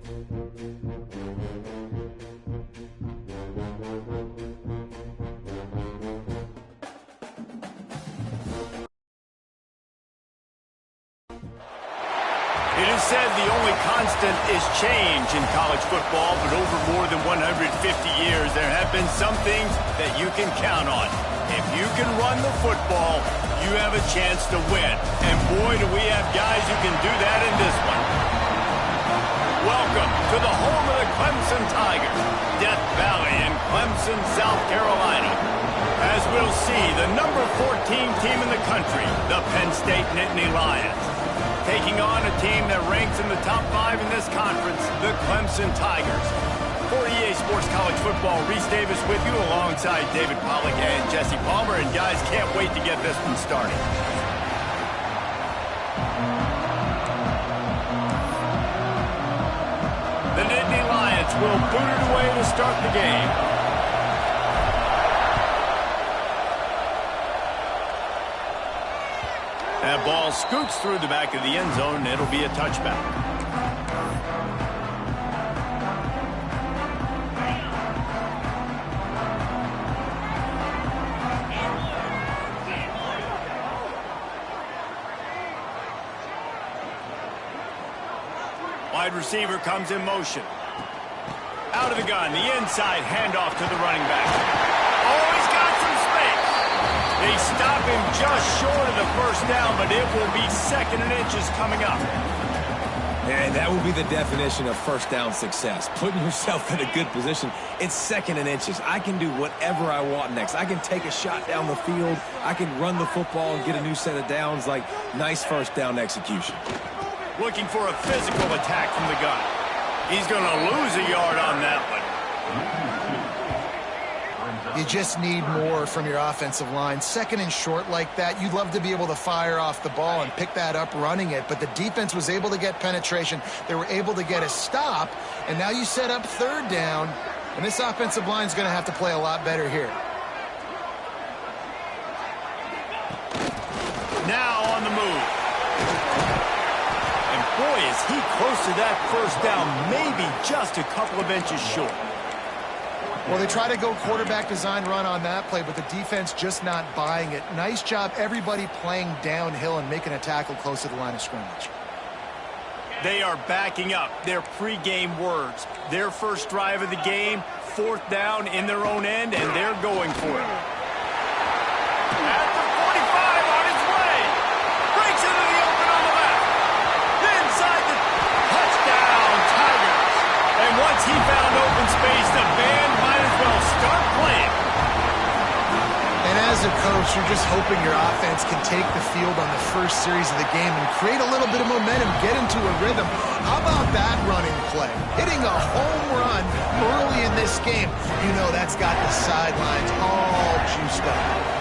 It is said the only constant is change in college football, but over more than 150 years, there have been some things that you can count on. If you can run the football, you have a chance to win. And boy, do we have guys who can do that in this one. Welcome to the home of the Clemson Tigers, Death Valley in Clemson, South Carolina. As we'll see, the number 14 team in the country, the Penn State Nittany Lions, taking on a team that ranks in the top 5 in this conference, the Clemson Tigers. For EA Sports College Football, Reese Davis with you alongside David Pollack and Jesse Palmer. And guys, can't wait to get this one started. The Nittany Lions will boot it away to start the game. That ball scoots through the back of the end zone, and it'll be a touchback. Wide receiver comes in motion. Out of the gun, the inside handoff to the running back. Oh, he's got some space. They stop him just short of the first down, but it will be 2nd and inches coming up. And that will be the definition of first down success. Putting yourself in a good position. It's 2nd and inches. I can do whatever I want next. I can take a shot down the field. I can run the football and get a new set of downs. Like, nice first down execution. Looking for a physical attack from the gun. He's going to lose a yard on that one. You just need more from your offensive line. 2nd and short like that, you'd love to be able to fire off the ball and pick that up running it, but the defense was able to get penetration. They were able to get a stop, and now you set up 3rd down, and this offensive line is going to have to play a lot better here. Now on the move. And boy, is he close to that first down, maybe just a couple of inches short. Well, they try to go quarterback design run on that play, but the defense just not buying it. Nice job, everybody playing downhill and making a tackle close to the line of scrimmage. They are backing up their pregame words. Their first drive of the game, 4th down in their own end, and they're going for it. At the 45 on his way. Breaks into the open on the left. Inside the touchdown, Tigers. And once he found open space, the band might as well start playing. And as a coach, you're just hoping your offense can take the field on the first series of the game and create a little bit of momentum, get into a rhythm. How about that running play? Hitting a home run early in this game. You know that's got the sidelines all juiced up.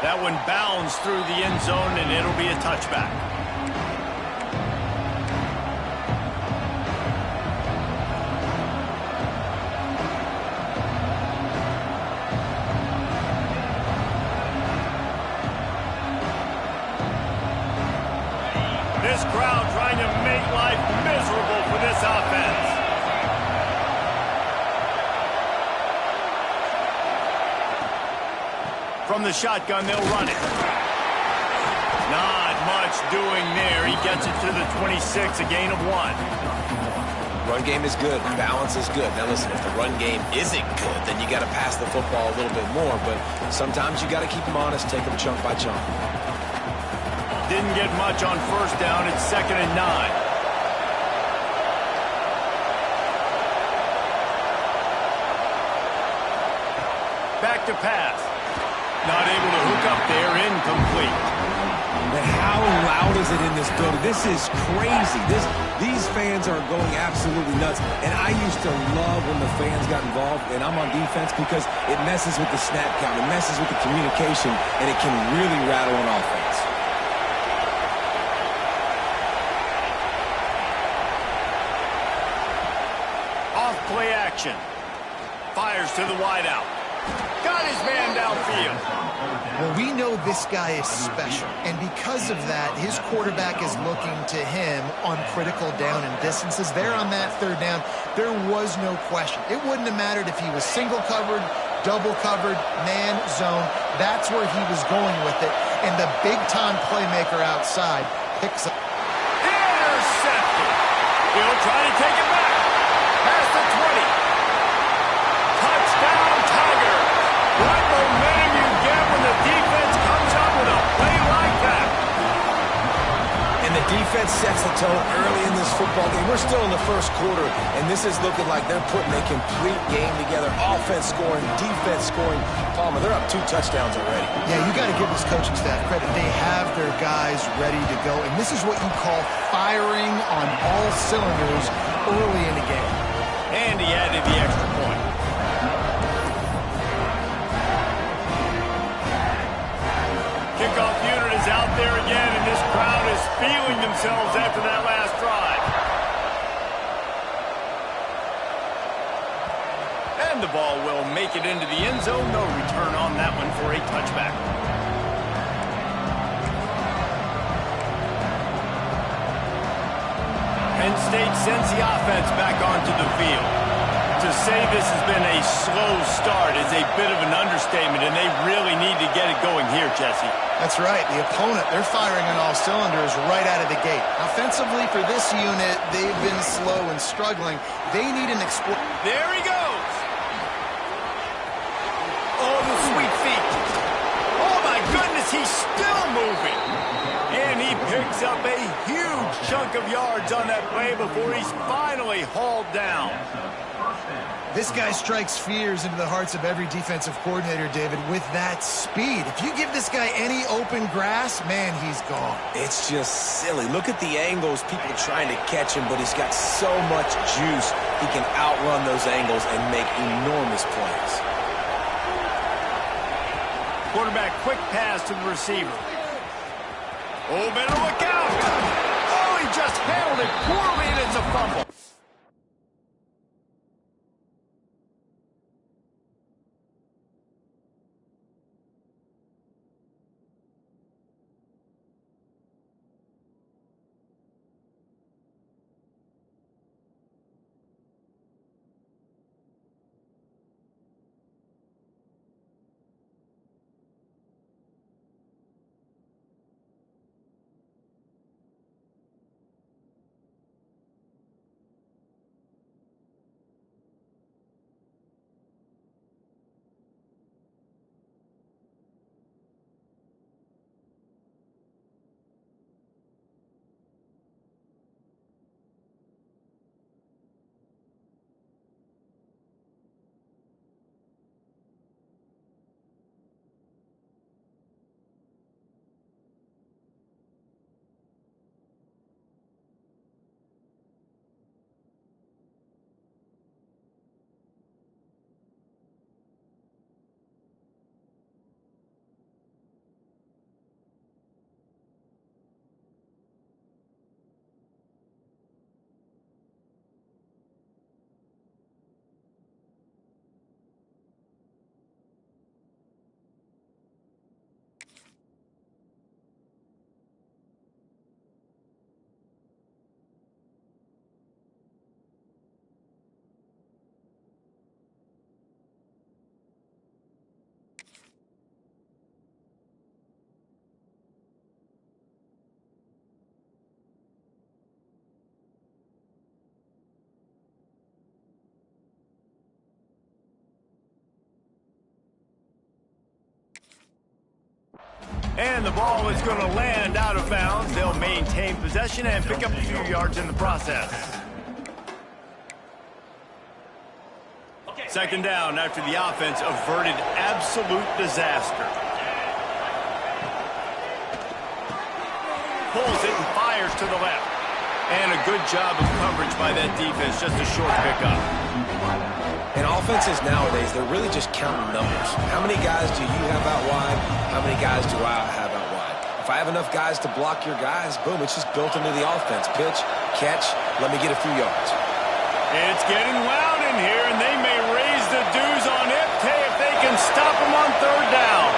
That one bounds through the end zone, and it'll be a touchback. This crowd trying to make life miserable for this offense. From the shotgun, they'll run it. Not much doing there. He gets it to the 26, a gain of 1. Run game is good. Balance is good. Now listen, if the run game isn't good, then you got to pass the football a little bit more. But sometimes you got to keep them honest, take them chunk by chunk. Didn't get much on first down. It's 2nd and 9. Back to pass. Not able to hook up there, incomplete. But how loud is it in this building? This is crazy. These fans are going absolutely nuts. And I used to love when the fans got involved, and I'm on defense, because it messes with the snap count, it messes with the communication, and it can really rattle an offense. Off play action. Fires to the wideout. Got his man downfield. Well, we know this guy is special, and because of that, his quarterback is looking to him on critical down and distances. There on that third down, there was no question. It wouldn't have mattered if he was single covered, double covered, man, zone. That's where he was going with it, and the big-time playmaker outside picks up. Intercepted. He'll try to take it back. Past the 20. Touchdown, Tiger. What momentum you get when the defense comes up with a play like that. And the defense sets the tone early in this football game. We're still in the first quarter, and this is looking like they're putting a complete game together. Offense scoring, defense scoring. Palmer, they're up 2 touchdowns already. Yeah, you got to give this coaching staff credit. They have their guys ready to go, and this is what you call firing on all cylinders early in the game. And he added the extra point. Kickoff unit is out there again, and this crowd is feeling themselves after that last drive. And the ball will make it into the end zone. No return on that one for a touchback. Penn State sends the offense back onto the field. To say this has been a slow start is a bit of an understatement, and they really need to get it going here, Jesse. That's right. The opponent, they're firing on all cylinders right out of the gate. Offensively, for this unit, they've been slow and struggling. They need an There he goes. Oh, the sweet feet. Oh, my goodness, he's still moving. And he picks up a huge chunk of yards on that play before he's finally hauled down. This guy strikes fears into the hearts of every defensive coordinator, David, with that speed. If you give this guy any open grass, man, he's gone. It's just silly. Look at the angles, people trying to catch him, but he's got so much juice. He can outrun those angles and make enormous plays. Quarterback, quick pass to the receiver. Oh, better look out. Oh, he just handled it poorly, and it's a fumble. And the ball is going to land out of bounds. They'll maintain possession and pick up a few yards in the process. Second down after the offense averted absolute disaster. Pulls it and fires to the left. And a good job of coverage by that defense, just a short pickup. And offenses nowadays, they're really just counting numbers. How many guys do you have out wide? How many guys do I have out wide? If I have enough guys to block your guys, boom, it's just built into the offense. Pitch, catch, let me get a few yards. It's getting loud in here, and they may raise is the dues on it. If they can stop him on third down.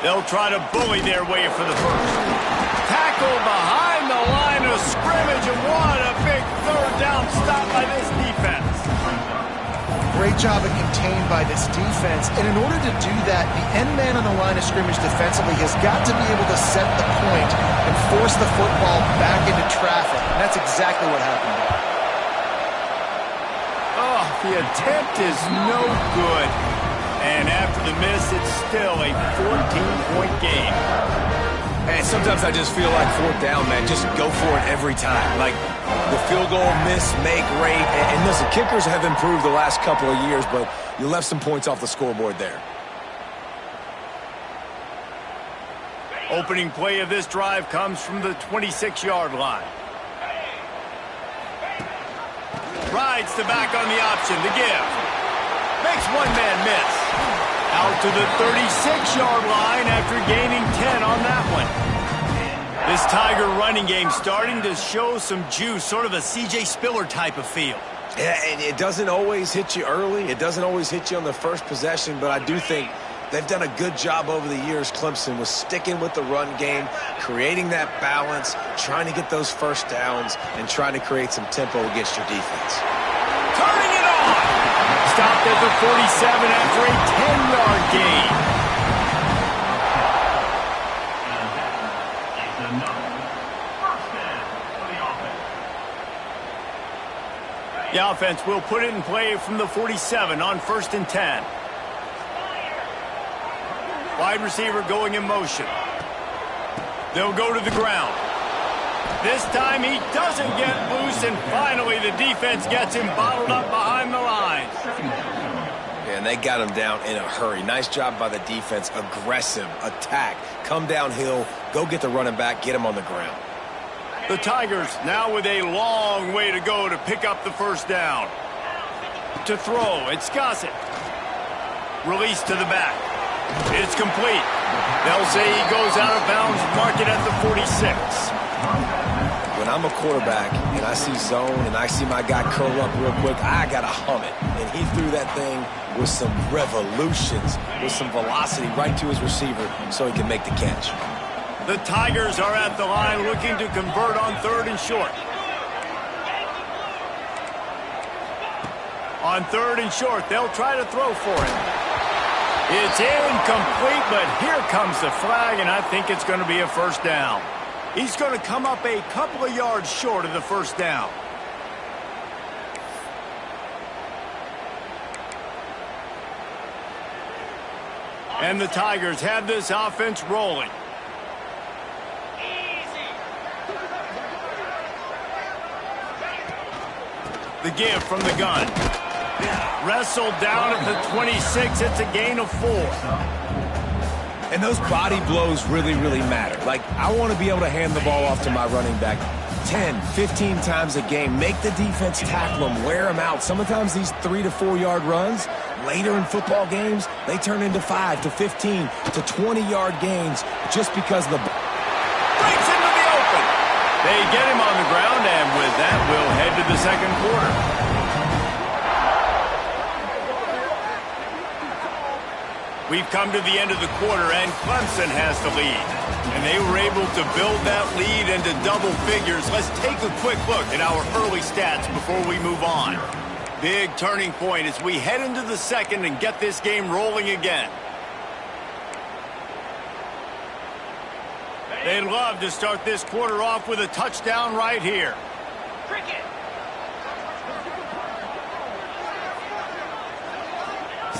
They'll try to bully their way for the first. Tackle behind the line of scrimmage, and what a big third down stop by this defense. Great job of contained by this defense. And in order to do that, the end man on the line of scrimmage defensively has got to be able to set the point and force the football back into traffic. And that's exactly what happened there. Oh, the attempt is no good. And after the miss, it's still a 14-point game. And sometimes I just feel like fourth down, man. Just go for it every time. Like the field goal, miss, make, rate. And listen, kickers have improved the last couple of years, but you left some points off the scoreboard there. Opening play of this drive comes from the 26-yard line. Rides the back on the option to give. Makes one man miss. Out to the 36-yard line after gaining 10 on that one. This Tiger running game starting to show some juice, sort of a C.J. Spiller type of feel. Yeah, and it doesn't always hit you early. It doesn't always hit you on the first possession, but I do think they've done a good job over the years, Clemson, with sticking with the run game, creating that balance, trying to get those first downs, and trying to create some tempo against your defense. Turning it on! Stopped at the 47 after a 10-yard gain. The offense will put it in play from the 47 on 1st and 10. Wide receiver going in motion. They'll go to the ground. This time he doesn't get loose, and finally the defense gets him bottled up behind the line. Yeah, and they got him down in a hurry. Nice job by the defense. Aggressive attack. Come downhill, go get the running back, get him on the ground. The Tigers now with a long way to go to pick up the first down. To throw, it's Gossett. Release to the back. It's complete. They'll say he goes out of bounds, mark it at the 46. When I'm a quarterback and I see zone and I see my guy curl up real quick, I got to hum it. And he threw that thing with some revolutions, with some velocity right to his receiver so he can make the catch. The Tigers are at the line looking to convert on 3rd and short. On 3rd and short, they'll try to throw for it. It's incomplete, but here comes the flag, and I think it's going to be a first down. He's going to come up a couple of yards short of the first down. And the Tigers have this offense rolling. The give from the gun. Wrestled down at the 26. It's a gain of 4. And those body blows really, really matter. Like, I want to be able to hand the ball off to my running back 10, 15 times a game. Make the defense tackle them, wear them out. Sometimes these 3 to 4 yard runs, later in football games, they turn into 5 to 15 to 20-yard gains just because of the breaks into the open. They get him on the ground, and with that, we'll head to the second quarter. We've come to the end of the quarter, and Clemson has the lead. And they were able to build that lead into double figures. Let's take a quick look at our early stats before we move on. Big turning point as we head into the second and get this game rolling again. They'd love to start this quarter off with a touchdown right here.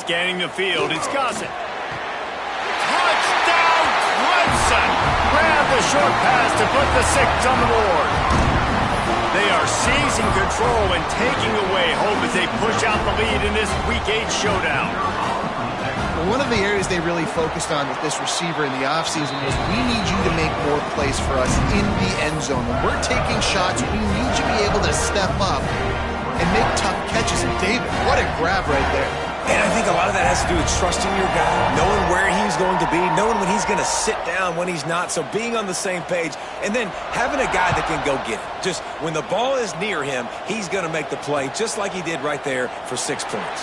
Scanning the field, it's Gossett. Touchdown, Clemson! Grab the short pass to put the 6 on the board. They are seizing control and taking away hope as they push out the lead in this Week 8 showdown. Well, one of the areas they really focused on with this receiver in the offseason was, we need you to make more plays for us in the end zone. When we're taking shots, we need you to be able to step up and make tough catches. And David, what a grab right there. And I think a lot of that has to do with trusting your guy, knowing where he's going to be, knowing when he's going to sit down, when he's not, so being on the same page, and then having a guy that can go get it. Just when the ball is near him, he's going to make the play, just like he did right there for 6 points.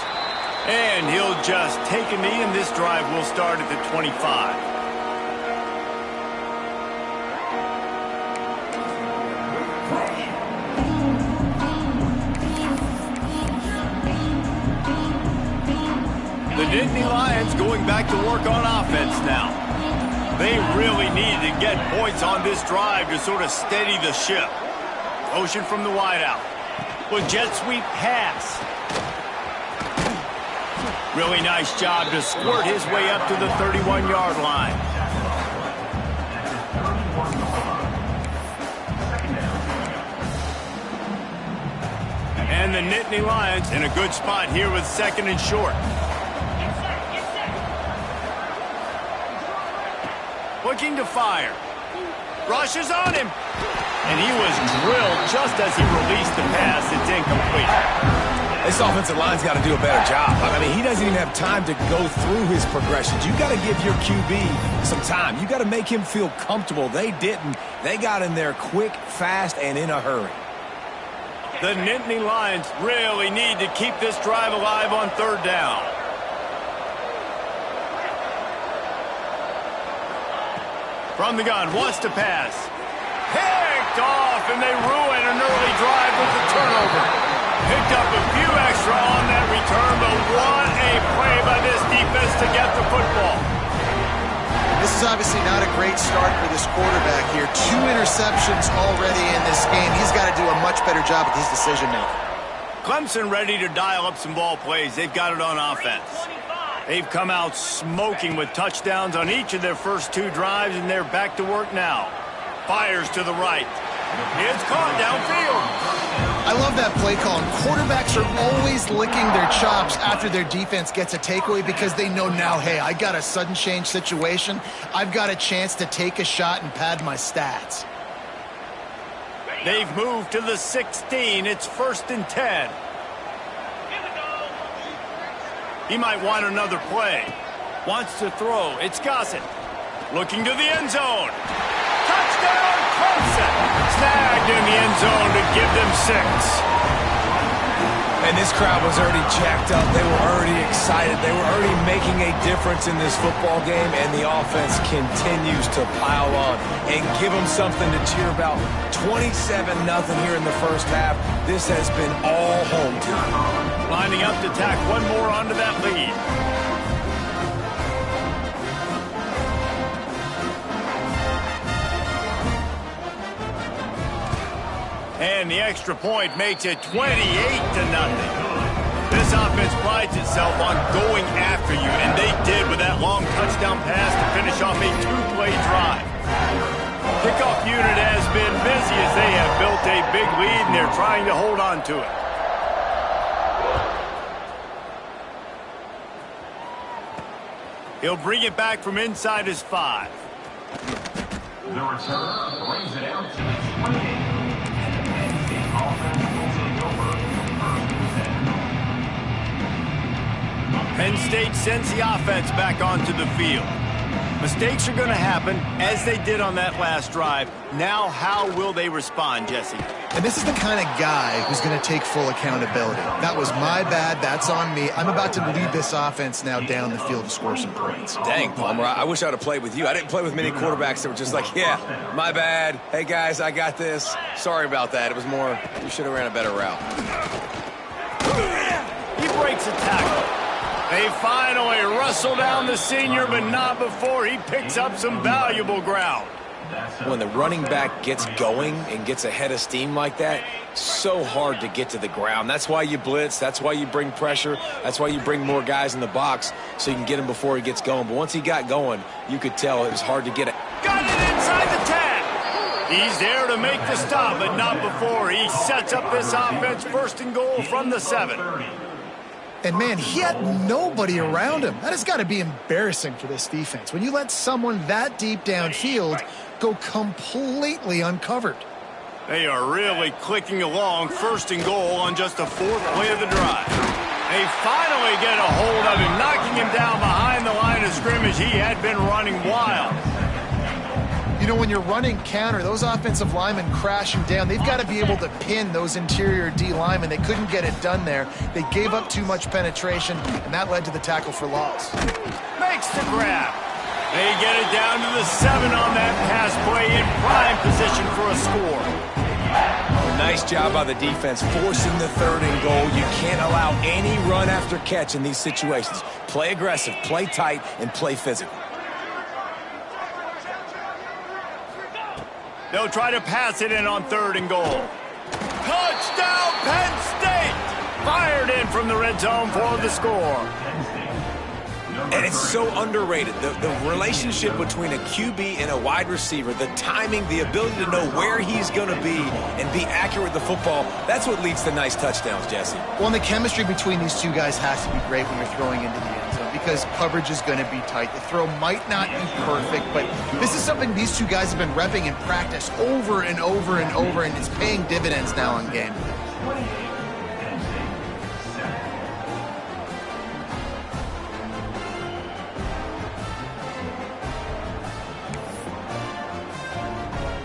And he'll just take a knee, and this drive will start at the 25. The Nittany Lions going back to work on offense now. They really need to get points on this drive to sort of steady the ship. Motion from the wideout. With jet sweep pass. Really nice job to squirt his way up to the 31-yard line. And the Nittany Lions in a good spot here with 2nd and short. Looking to fire. Rushes on him. And he was drilled just as he released the pass. It's incomplete. This offensive line's got to do a better job. I mean, he doesn't even have time to go through his progressions. You got to give your QB some time. You got to make him feel comfortable. They didn't. They got in there quick, fast, and in a hurry. The Nittany Lions really need to keep this drive alive on 3rd down. From the gun, wants to pass. Picked off, and they ruin an early drive with the turnover. Picked up a few extra on that return, but what a play by this defense to get the football. This is obviously not a great start for this quarterback here. 2 interceptions already in this game. He's got to do a much better job with his decision-making. Clemson ready to dial up some ball plays. They've got it on offense. They've come out smoking with touchdowns on each of their first 2 drives, and they're back to work now. Fires to the right. It's caught downfield. I love that play call. And quarterbacks are always licking their chops after their defense gets a takeaway because they know now, hey, I got a sudden change situation. I've got a chance to take a shot and pad my stats. They've moved to the 16. It's 1st and 10. He might want another play. Wants to throw. It's Gossett. Looking to the end zone. Touchdown, Clemson. Snagged in the end zone to give them 6. And this crowd was already jacked up. They were already excited. They were already making a difference in this football game, and the offense continues to pile on and give them something to cheer about. 27-0 here in the first half. This has been all home team. Lining up to tack one more onto that lead. And the extra point makes it 28-0. This offense prides itself on going after you, and they did with that long touchdown pass to finish off a 2-play drive. Kickoff unit has been busy as they have built a big lead, and they're trying to hold on to it. He'll bring it back from inside his 5. The return brings it out to the 28. Penn State sends the offense back onto the field. Mistakes are going to happen, as they did on that last drive. Now, how will they respond, Jesse? And this is the kind of guy who's going to take full accountability. That was my bad. That's on me. I'm about to lead this offense now down the field to score some points. Dang, Palmer, I wish I would have played with you. I didn't play with many quarterbacks that were just like, yeah, my bad. Hey, guys, I got this. Sorry about that. It was more, you should have ran a better route. He breaks a tackle. They finally wrestle down the senior, but not before he picks up some valuable ground. When the running back gets going and gets ahead of steam like that, so hard to get to the ground. That's why you blitz. That's why you bring pressure. That's why you bring more guys in the box so you can get him before he gets going. But once he got going, you could tell it was hard to get it. Got it inside the 10. He's there to make the stop, but not before he sets up this offense 1st and goal from the 7. And, man, he had nobody around him. That has got to be embarrassing for this defense. When you let someone that deep downfield go completely uncovered. They are really clicking along 1st and goal on just the 4th play of the drive. They finally get a hold of him, knocking him down behind the line of scrimmage. He had been running wild. You know, when you're running counter, those offensive linemen crashing down, they've got to be able to pin those interior D linemen. They couldn't get it done there. They gave up too much penetration, and that led to the tackle for loss. Makes the grab. They get it down to the 7 on that pass play, in prime position for a score. Nice job by the defense forcing the 3rd and goal. You can't allow any run after catch in these situations. Play aggressive, play tight, and play physical. They'll try to pass it in on 3rd and goal. Touchdown, Penn State! Fired in from the red zone for the score. And it's so underrated. The relationship between a QB and a wide receiver, the timing, the ability to know where he's going to be and be accurate with the football, that's what leads to nice touchdowns, Jesse. Well, and the chemistry between these two guys has to be great when you're throwing into the end zone because coverage is going to be tight. The throw might not be perfect, but this is something these two guys have been repping in practice over and over and over, and it's paying dividends now in game.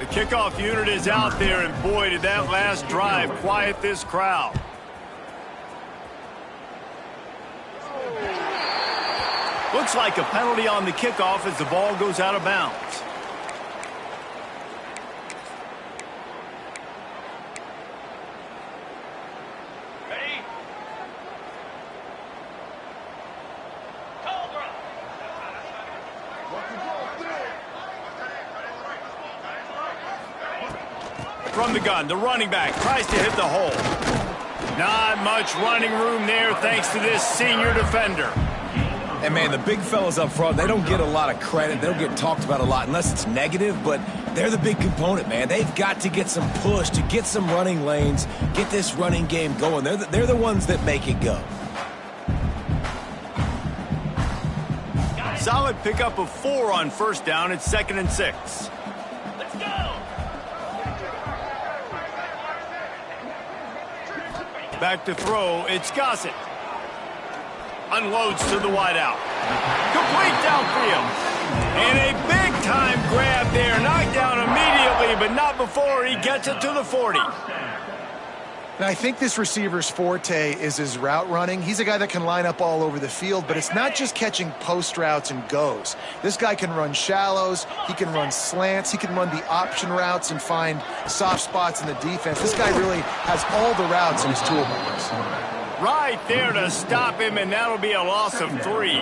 Kickoff unit is out there, and boy, did that last drive quiet this crowd. Looks like a penalty on the kickoff as the ball goes out of bounds. From the gun, the running back tries to hit the hole. Not much running room there thanks to this senior defender. And, man, the big fellas up front, they don't get a lot of credit. They don't get talked about a lot unless it's negative, but they're the big component, man. They've got to get some push to get some running lanes, get this running game going. They're the ones that make it go. Solid pickup of 4 on 1st down. It's 2nd and 6. Back to throw, it's Gossett. Unloads to the wideout. Complete downfield. And a big-time grab there. Knocked down immediately, but not before he gets it to the 40. And I think this receiver's forte is his route running. He's a guy that can line up all over the field, but it's not just catching post routes and goes. This guy can run shallows, he can run slants, he can run the option routes and find soft spots in the defense. This guy really has all the routes in his toolbox. Right there to stop him, and that'll be a loss of 3.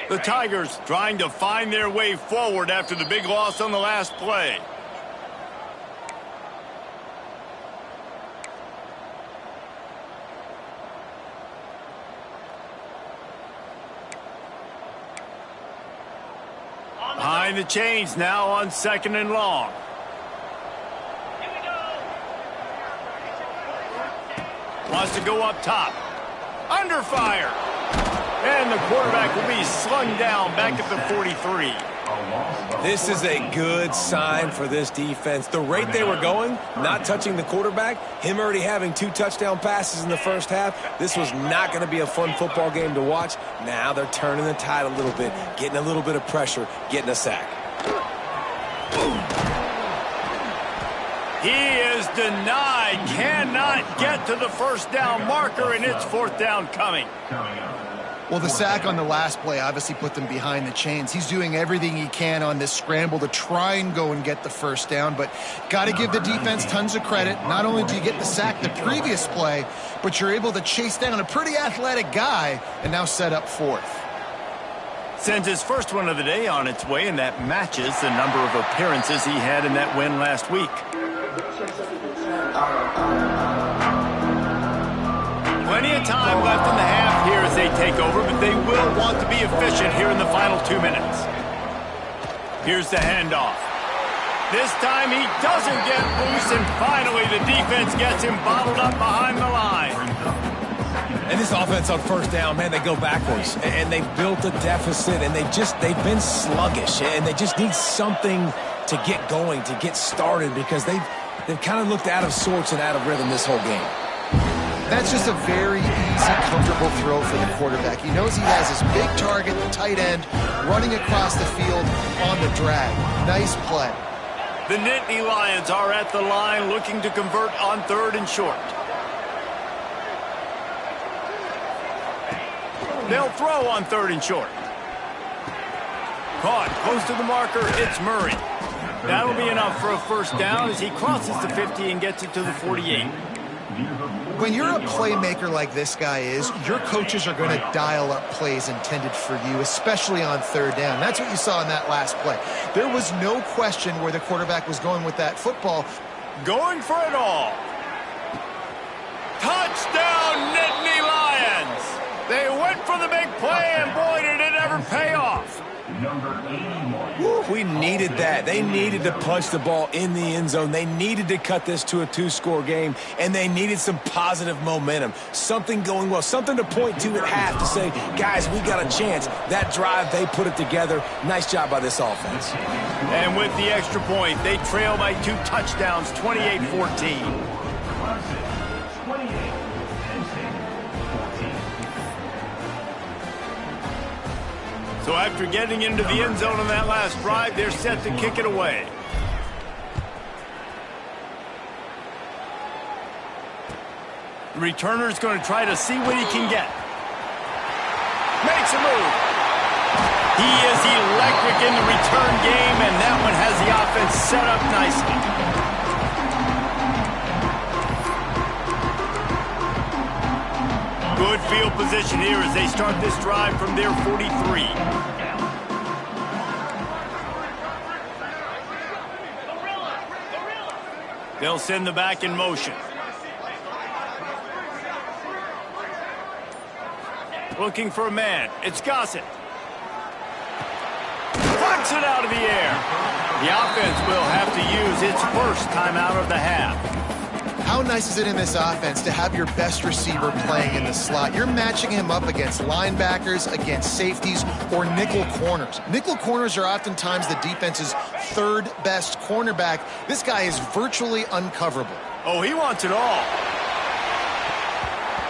The Tigers trying to find their way forward after the big loss on the last play. Behind the chains now on 2nd and long. Wants to go up top. Under fire. And the quarterback will be slung down back at the 43. This is a good sign for this defense. The rate they were going, not touching the quarterback, him already having 2 touchdown passes in the first half, this was not going to be a fun football game to watch. Now they're turning the tide a little bit, getting a little bit of pressure, getting a sack. He is denied, cannot get to the 1st down marker, and it's 4th down coming. Well, the sack on the last play obviously put them behind the chains. He's doing everything he can on this scramble to try and go and get the 1st down, but got to give the defense tons of credit. Not only do you get the sack the previous play, but you're able to chase down a pretty athletic guy and now set up 4th. Sends his first one of the day on its way, and that matches the number of appearances he had in that win last week. Plenty of time left in the half here as they take over, but they will want to be efficient here in the final 2 minutes. Here's the handoff. This time he doesn't get loose, and finally the defense gets him bottled up behind the line. And this offense on first down, man, they go backwards. And they've built a deficit, and they've been sluggish. And they just need something to get going, to get started, because they've kind of looked out of sorts and out of rhythm this whole game. That's just a very easy, comfortable throw for the quarterback. He knows he has his big target, the tight end, running across the field on the drag. Nice play. The Nittany Lions are at the line looking to convert on 3rd and short. They'll throw on 3rd and short. Caught close to the marker, it's Murray. That'll be enough for a first down as he crosses the 50 and gets it to the 48. When you're a playmaker like this guy is, your coaches are going to dial up plays intended for you, especially on 3rd down. That's what you saw in that last play. There was no question where the quarterback was going with that football. Going for it all. Touchdown, Nittany Lions! They went for the big play, and boy, did it ever pay off. We needed that. They needed to punch the ball in the end zone. They needed to cut this to a 2-score game, and they needed some positive momentum. Something going well, something to point to at half to say, guys, we got a chance. That drive, they put it together. Nice job by this offense. And with the extra point, they trail by 2 touchdowns, 28-14. So after getting into the end zone on that last drive, they're set to kick it away. The returner's going to try to see what he can get. Makes a move. He is electric in the return game, and that one has the offense set up nicely. Good field position here as they start this drive from their 43. They'll send the back in motion. Looking for a man. It's Gossett. Flicks it out of the air. The offense will have to use its first timeout of the half. How nice is it in this offense to have your best receiver playing in the slot? You're matching him up against linebackers, against safeties, or nickel corners. Nickel corners are oftentimes the defense's 3rd best cornerback. This guy is virtually uncoverable. Oh, he wants it all.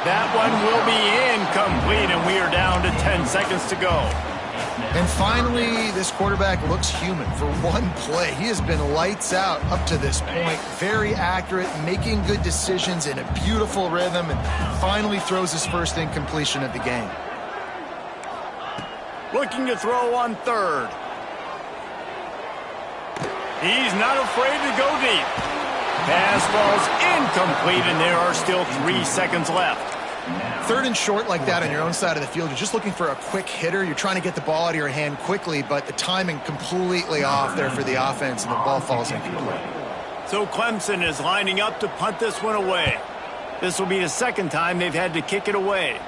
That one will be incomplete, and we are down to 10 seconds to go. And finally, this quarterback looks human for one play. He has been lights out up to this point. Very accurate, making good decisions in a beautiful rhythm, and finally throws his first incompletion of the game. Looking to throw on 3rd. He's not afraid to go deep. Pass falls incomplete, and there are still 3 seconds left. 3rd and short like that on your own side of the field, you're just looking for a quick hitter. You're trying to get the ball out of your hand quickly, but the timing completely off there for the offense, and the ball falls incomplete. So Clemson is lining up to punt this one away. This will be the 2nd time they've had to kick it away.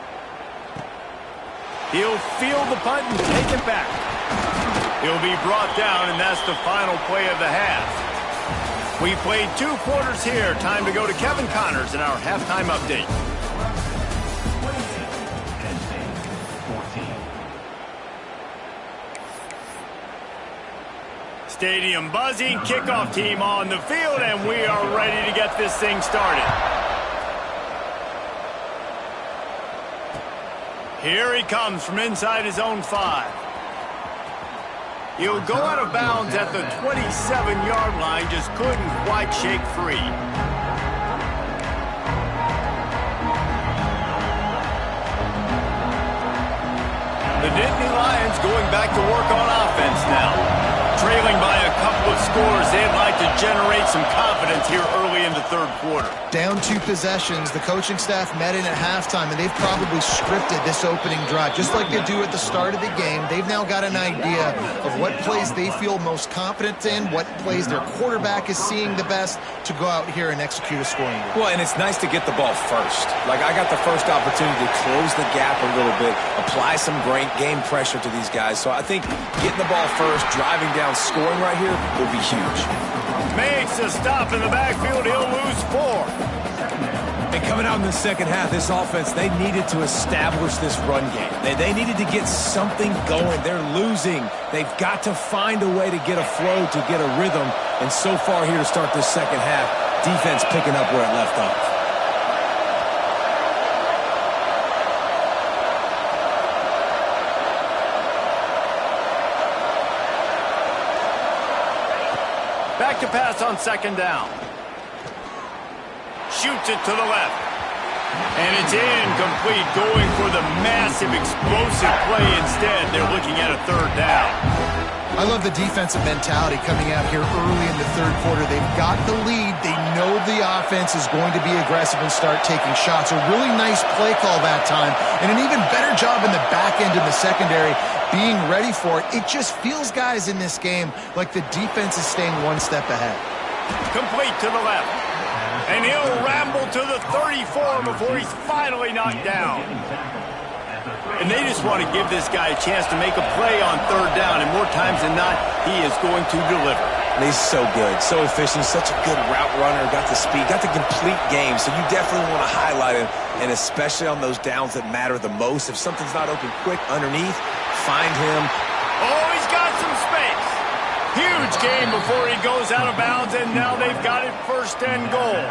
He'll field the punt and take it back. He'll be brought down, and that's the final play of the half. We played 2 quarters here. Time to go to Kevin Connors in our halftime update. Stadium buzzing, kickoff team on the field, and we are ready to get this thing started. Here he comes from inside his own 5. He'll go out of bounds at the 27-yard line, just couldn't quite shake free. The Nittany Lions going back to work on offense now. Trailing by a couple of scores, they'd like to generate some confidence here early in the 3rd quarter. Down 2 possessions, the coaching staff met in at halftime, and they've probably scripted this opening drive. Just like they do at the start of the game, they've now got an idea of what plays they feel most confident in, what plays their quarterback is seeing the best to go out here and execute a scoring drive. Well, and it's nice to get the ball first. Like, I got the first opportunity to close the gap a little bit, apply some great game pressure to these guys. So I think getting the ball first, driving down, scoring right here will be huge. Makes a stop in the backfield. He'll lose 4. And coming out in the second half, this offense, they needed to establish this run game. They needed to get something going. They're losing. They've got to find a way to get a flow, to get a rhythm. And so far here to start this second half, defense picking up where it left off. Back to pass on second down. Shoots it to the left. And it's incomplete, going for the massive, explosive play instead. They're looking at a third down. I love the defensive mentality coming out here early in the third quarter. They've got the lead. They know the offense is going to be aggressive and start taking shots. A really nice play call that time, and an even better job in the back end in the secondary being ready for it. It just feels, guys, in this game like the defense is staying one step ahead. Complete to the left. And he'll ramble to the 34 before he's finally knocked down. And they just want to give this guy a chance to make a play on third down, and more times than not, he is going to deliver. And he's so good, so efficient, such a good route runner, got the speed, got the complete game, so you definitely want to highlight him, and especially on those downs that matter the most. If something's not open quick underneath, find him. Oh, he's got some space. Huge game before he goes out of bounds, and now they've got it first and goal.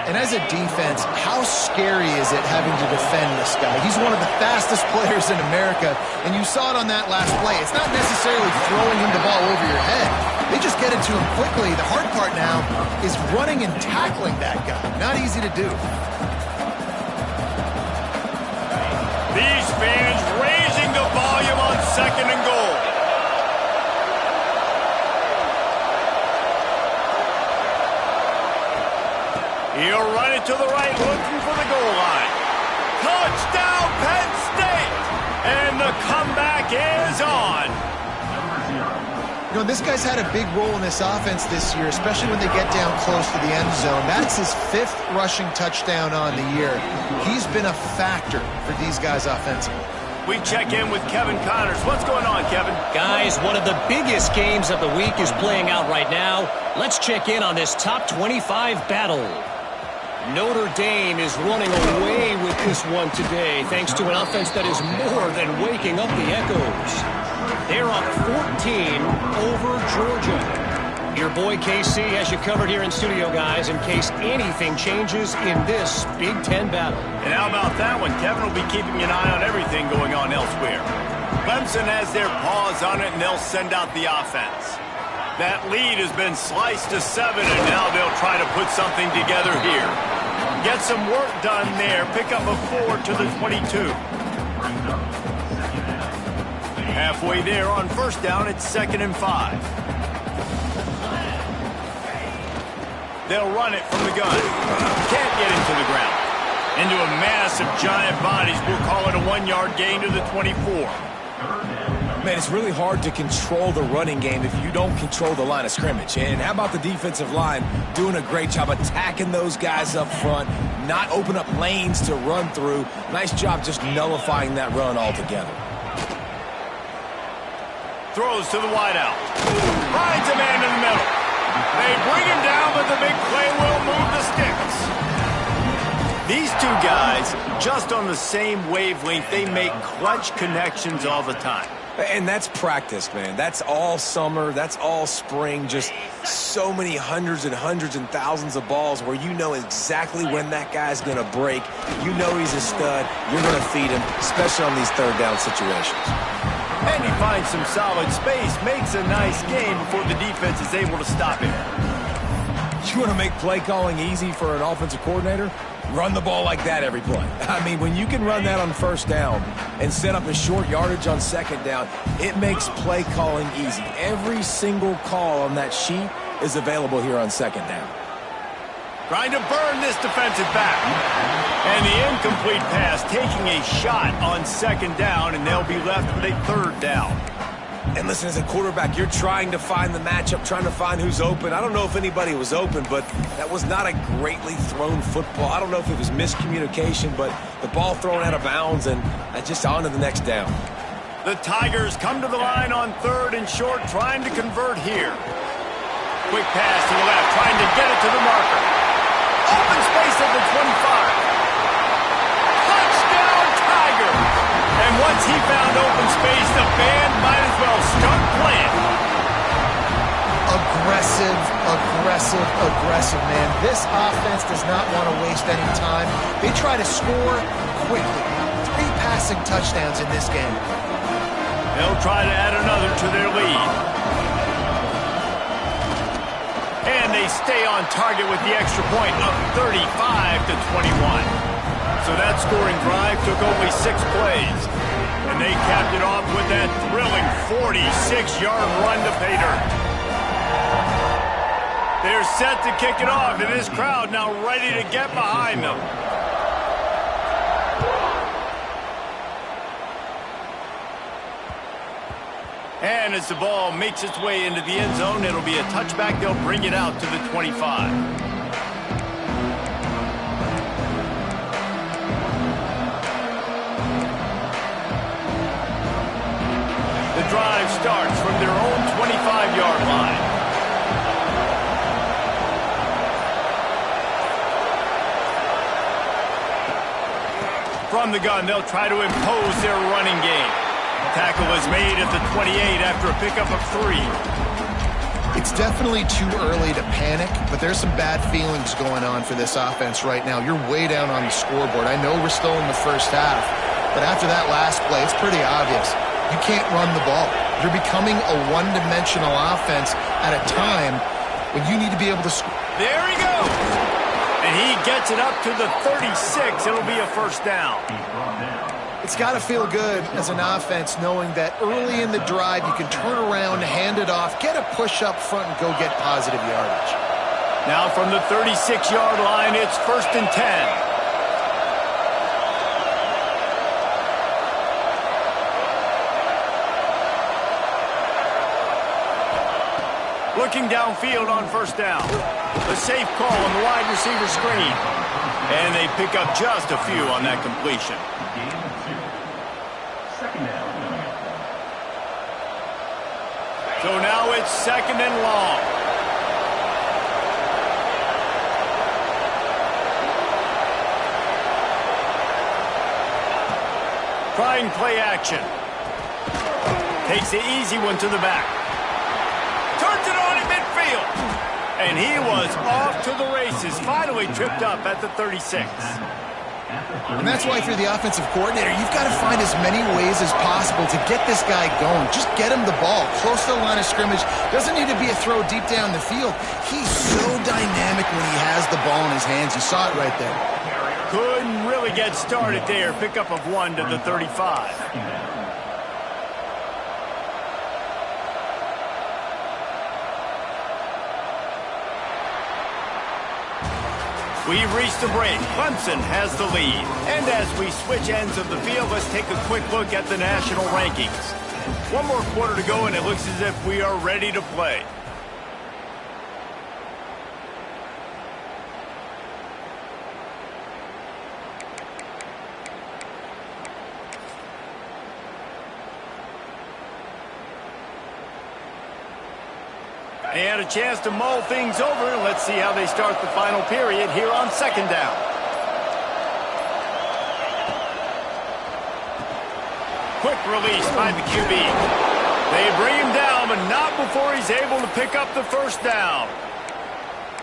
And as a defense, how scary is it having to defend this guy? He's one of the fastest players in America, and you saw it on that last play. It's not necessarily throwing him the ball over your head. They just get it to him quickly. The hard part now is running and tackling that guy. Not easy to do. These fans raising the volume on second and goal. He'll run it to the right, looking for the goal line. Touchdown, Penn State! And the comeback is on. You know, this guy's had a big role in this offense this year, especially when they get down close to the end zone. That's his 5th rushing touchdown on the year. He's been a factor for these guys offensively. We check in with Kevin Connors. What's going on, Kevin? Guys, one of the biggest games of the week is playing out right now. Let's check in on this top 25 battle. Notre Dame is running away with this one today, thanks to an offense that is more than waking up the echoes. They're up 14 over Georgia. Your boy KC has you covered here in studio, guys, in case anything changes in this Big Ten battle. And how about that one? Kevin will be keeping an eye on everything going on elsewhere. Clemson has their paws on it, and they'll send out the offense. That lead has been sliced to 7, and now they'll try to put something together here. Get some work done there. Pick up a 4 to the 22. Halfway there on first down, it's 2nd and 5. They'll run it from the gun. Can't get into the ground. Into a mass of giant bodies. We'll call it a 1-yard gain to the 24. Man, it's really hard to control the running game if you don't control the line of scrimmage. And how about the defensive line doing a great job attacking those guys up front, not open up lanes to run through. Nice job just nullifying that run altogether. Throws to the wideout. Finds a man in the middle. They bring him down, but the big play will move the sticks. These two guys, just on the same wavelength, they make clutch connections all the time. And that's practice, man. That's all summer. That's all spring. Just so many hundreds and hundreds and thousands of balls where you know exactly when that guy's going to break. You know he's a stud. You're going to feed him, especially on these third down situations. And he finds some solid space, makes a nice game before the defense is able to stop him. You want to make play calling easy for an offensive coordinator? Run the ball like that every play. I mean, when you can run that on first down and set up a short yardage on second down, it makes play calling easy. Every single call on that sheet is available here on second down. Trying to burn this defensive back. And the incomplete pass taking a shot on second down, and they'll be left with a third down. And listen, as a quarterback, you're trying to find the matchup, trying to find who's open. I don't know if anybody was open, but that was not a greatly thrown football. I don't know if it was miscommunication, but the ball thrown out of bounds, and just on to the next down. The Tigers come to the line on 3rd and short, trying to convert here. Quick pass to the left, trying to get it to the marker. Open space at the 25. aggressive, aggressive, aggressive, man. This offense does not want to waste any time. They try to score quickly. 3 passing touchdowns in this game. They'll try to add another to their lead. And they stay on target with the extra point of 35-21. So that scoring drive took only 6 plays. And they capped it off with that thrilling 46-yard run to pay dirt. They're set to kick it off, and this crowd now ready to get behind them. And as the ball makes its way into the end zone, it'll be a touchback. They'll bring it out to the 25. The drive starts from their own 25-yard line. From the gun, they'll try to impose their running game. Tackle is made at the 28 after a pickup of 3. It's definitely too early to panic, but there's some bad feelings going on for this offense right now. You're way down on the scoreboard. I know we're still in the first half, but after that last play, it's pretty obvious. You can't run the ball. You're becoming a one-dimensional offense at a time when you need to be able to score. There he goes! And he gets it up to the 36. It'll be a first down. It's got to feel good as an offense knowing that early in the drive you can turn around, hand it off, get a push up front, and go get positive yardage. Now from the 36-yard line, it's 1st and 10. Looking downfield on 1st down. A safe call on the wide receiver screen. And they pick up just a few on that completion. So now it's 2nd and long. Trying play action. Takes the easy one to the back. Turns it on in midfield. And he was off to the races. Finally tripped up at the 36. And that's why if you're the offensive coordinator, you've got to find as many ways as possible to get this guy going. Just get him the ball close to the line of scrimmage. Doesn't need to be a throw deep down the field. He's so dynamic when he has the ball in his hands. You saw it right there. Couldn't really get started there. Pickup of 1 to the 35. We've reached the break. Clemson has the lead. And as we switch ends of the field, let's take a quick look at the national rankings. 1 more quarter to go, and it looks as if we are ready to play. And a chance to mull things over. Let's see how they start the final period here on 2nd down. Quick release by the QB. They bring him down, but not before he's able to pick up the 1st down.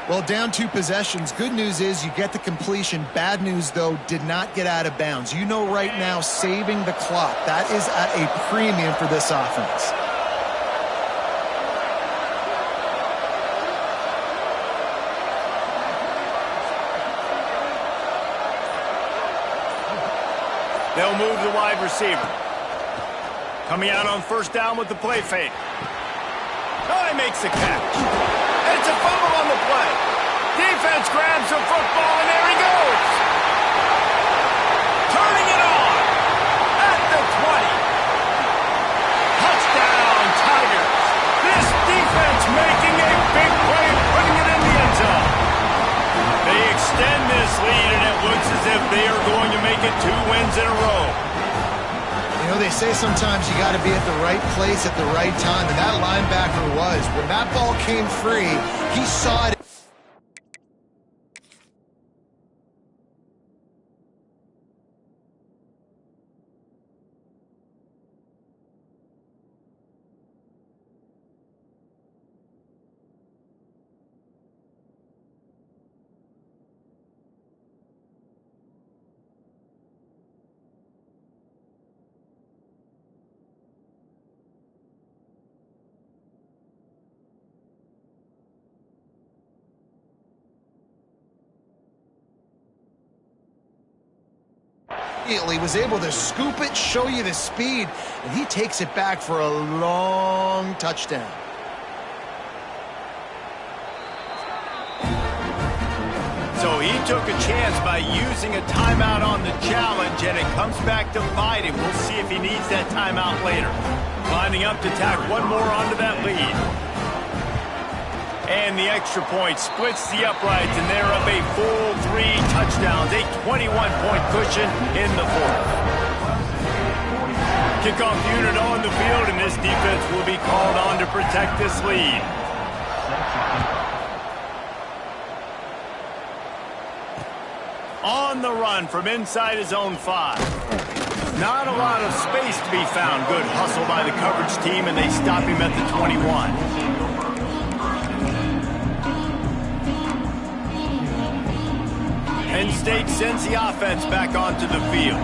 Well, down 2 possessions. Good news is you get the completion. Bad news, though, did not get out of bounds. You know right now, saving the clock. That is at a premium for this offense. They'll move the wide receiver. Coming out on 1st down with the play fake. Oh, he makes the catch. And it's a fumble on the play. Defense grabs the football, and there he goes. Turning it on at the 20. Touchdown, Tigers. This defense making a big play, putting it in the end zone. They extend this lead, and it looks as if they are going to make it 2 wins in a row. You know, they say sometimes you got to be at the right place at the right time, and that linebacker was. When that ball came free, he saw it. immediately was able to scoop it, show you the speed, and he takes it back for a long touchdown. So he took a chance by using a timeout on the challenge, and it comes back to bite him. We'll see if he needs that timeout later. Lining up to tack one more onto that lead. And the extra point splits the uprights, and they're up a full 3 touchdowns, a 21-point cushion in the fourth. Kickoff unit on the field, and this defense will be called on to protect this lead. On the run from inside his own 5. Not a lot of space to be found. Good hustle by the coverage team, and they stop him at the 21. Penn State sends the offense back onto the field.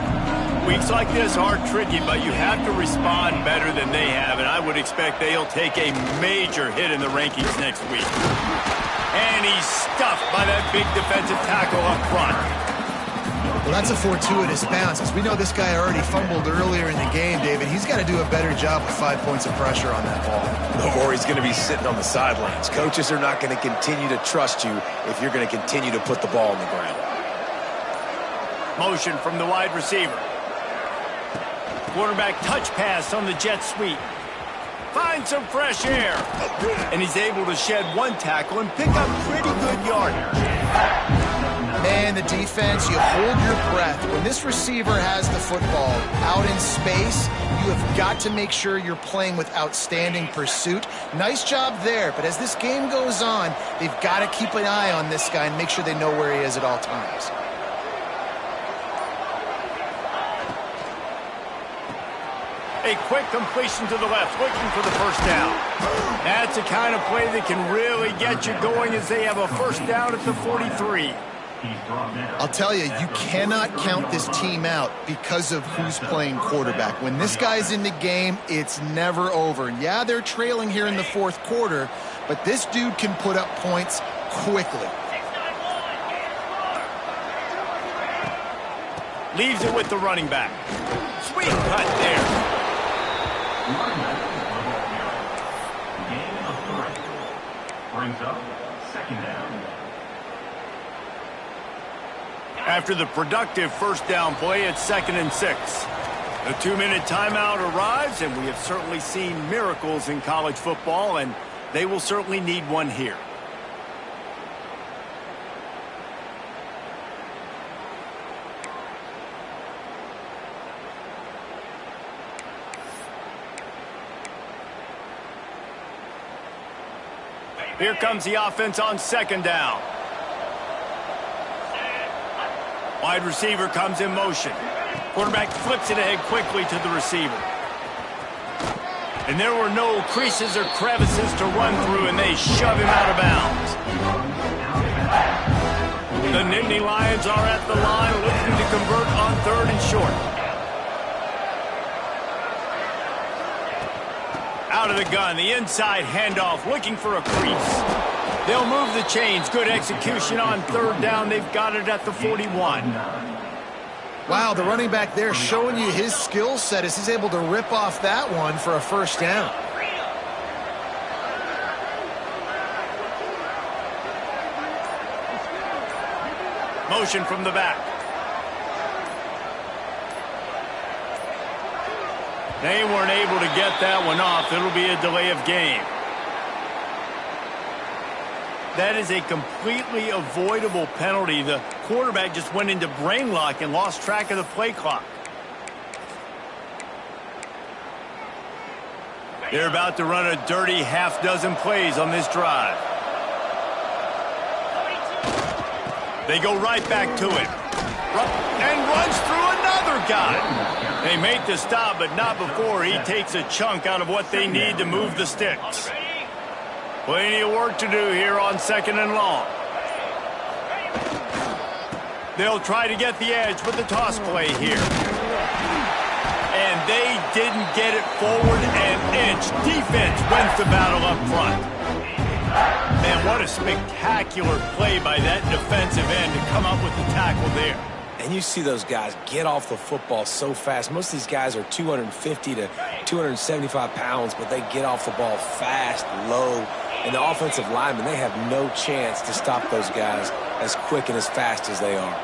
Weeks like this are tricky, but you have to respond better than they have, and I would expect they'll take a major hit in the rankings next week. And he's stuffed by that big defensive tackle up front. Well, that's a fortuitous bounce. As we know, this guy already fumbled earlier in the game, David. He's got to do a better job with 5 points of pressure on that ball. Or he's going to be sitting on the sidelines. Coaches are not going to continue to trust you if you're going to continue to put the ball on the ground. Motion from the wide receiver. Quarterback touch pass on the jet sweep. Finds some fresh air. And he's able to shed one tackle and pick up pretty good yardage. Man, the defense, you hold your breath. When this receiver has the football out in space, you have got to make sure you're playing with outstanding pursuit. Nice job there, but as this game goes on, they've got to keep an eye on this guy and make sure they know where he is at all times. A quick completion to the left, looking for the first down. That's the kind of play that can really get you going as they have a first down at the 43. I'll tell you, you cannot count this team out because of who's playing quarterback. When this guy's in the game, it's never over. And yeah, they're trailing here in the fourth quarter, but this dude can put up points quickly. Leaves it with the running back. Sweet cut there. Brings up second down. After the productive first down play, it's 2nd and 6. The 2-minute timeout arrives, and we have certainly seen miracles in college football, and they will certainly need one here. Here comes the offense on 2nd down. Wide receiver comes in motion. Quarterback flips it ahead quickly to the receiver. And there were no creases or crevices to run through, and they shove him out of bounds. The Nittany Lions are at the line looking to convert on 3rd and short. Out of the gun, the inside handoff, looking for a crease. They'll move the chains. Good execution on 3rd down. They've got it at the 41. Wow, the running back there showing you his skill set as he's able to rip off that one for a first down. Motion from the back. They weren't able to get that one off. It'll be a delay of game. That is a completely avoidable penalty. The quarterback just went into brain lock and lost track of the play clock. They're about to run a dirty half-dozen plays on this drive. They go right back to it. And runs through another guy. They make the stop, but not before he takes a chunk out of what they need to move the sticks. Plenty of work to do here on 2nd and long. They'll try to get the edge with the toss play here. And they didn't get it forward an inch. Defense wins the battle up front. Man, what a spectacular play by that defensive end to come up with the tackle there. And you see those guys get off the football so fast. Most of these guys are 250 to 275 pounds, but they get off the ball fast, low. And the offensive linemen, they have no chance to stop those guys as quick and as fast as they are.